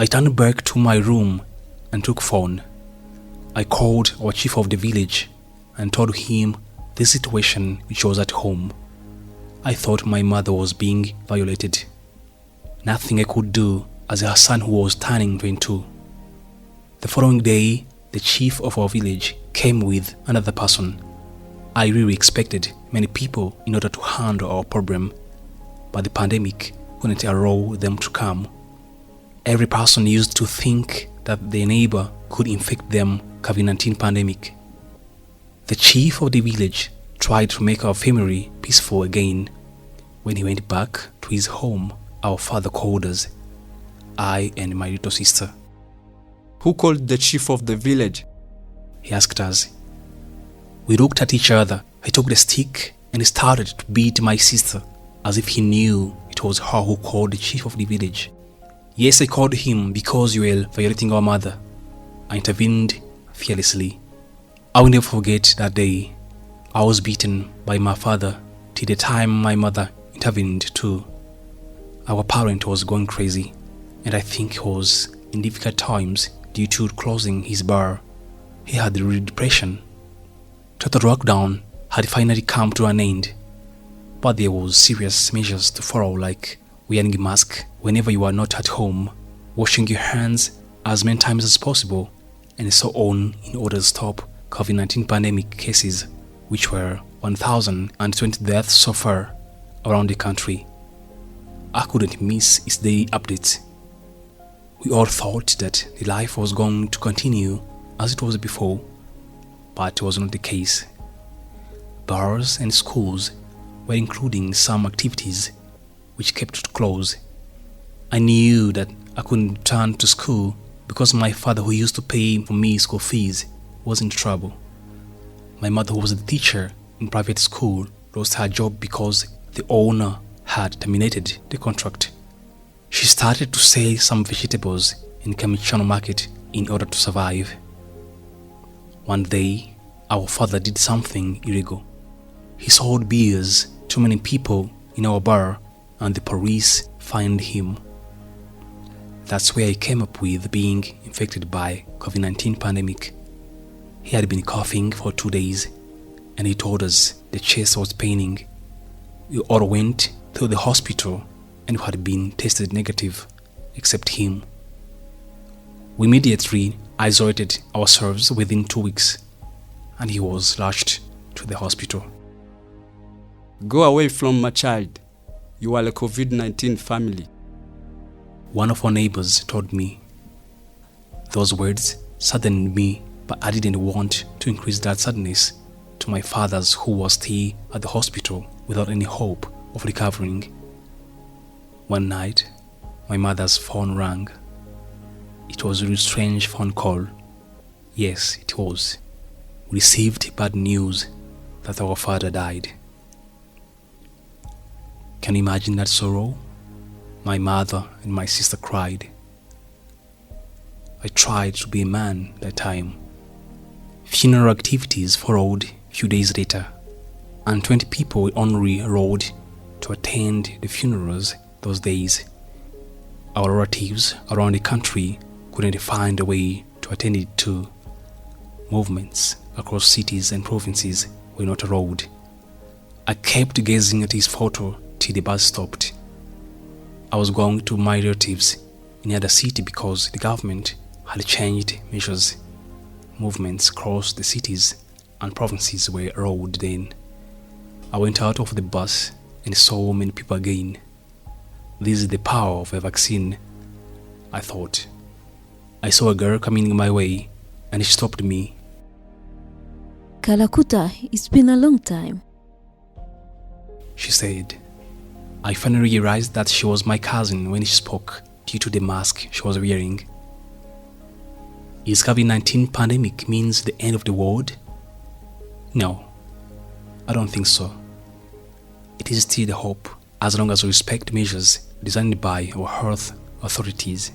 I turned back to my room and took phone. I called our chief of the village and told him the situation which was at home. I thought my mother was being violated. Nothing I could do as her son who was turning 22. The following day, the chief of our village came with another person. I really expected many people in order to handle our problem, but the pandemic couldn't allow them to come. Every person used to think that their neighbor could infect them COVID-19 pandemic. The chief of the village tried to make our family peaceful again. When he went back to his home, our father called us, I and my little sister. Who called the chief of the village? He asked us. We looked at each other. He took the stick and started to beat my sister as if he knew it was her who called the chief of the village. Yes, I called him because you were violating our mother. I intervened fearlessly. I will never forget that day. I was beaten by my father till the time my mother intervened too. Our parent was going crazy, and I think he was in difficult times due to closing his bar. He had real depression. Total lockdown had finally come to an end, but there was serious measures to follow, like wearing a mask whenever you are not at home, washing your hands as many times as possible, and so on in order to stop COVID-19 pandemic cases, which were 1,020 deaths so far around the country. I couldn't miss its daily updates. We all thought that the life was going to continue as it was before, but it was not the case. Bars and schools were including some activities which kept closed. I knew that I couldn't return to school because my father, who used to pay for me school fees, was in trouble. My mother, who was a teacher in private school, lost her job because the owner had terminated the contract. She started to sell some vegetables in Kamichano market in order to survive. One day, our father did something illegal. He sold beers to many people in our bar, and the police fined him. That's where I came up with being infected by COVID-19 pandemic. He had been coughing for 2 days, and he told us the chest was paining. We all went to the hospital and we had been tested negative, except him. We immediately isolated ourselves within 2 weeks, and he was rushed to the hospital. Go away from my child. You are a COVID-19 family. One of our neighbors told me. Those words saddened me, but I didn't want to increase that sadness to my father's, who was still at the hospital without any hope of recovering. One night, my mother's phone rang. It was a really strange phone call. Yes, it was. We received bad news that our father died. Can you imagine that sorrow? My mother and my sister cried. I tried to be a man that time. Funeral activities followed a few days later, and 20 people only enrolled to attend the funerals those days. Our relatives around the country couldn't find a way to attend it too. Movements across cities and provinces were not allowed. I kept gazing at his photo till the bus stopped. I was going to my relatives in the other city because the government had changed measures. Movements across the cities and provinces were allowed then. I went out of the bus and saw many people again. This is the power of a vaccine, I thought. I saw a girl coming my way and she stopped me. Kalakuta, it's been a long time, she said. I finally realized that she was my cousin when she spoke due to the mask she was wearing. Is COVID-19 pandemic means the end of the world? No, I don't think so. It is still a hope as long as we respect measures designed by our health authorities.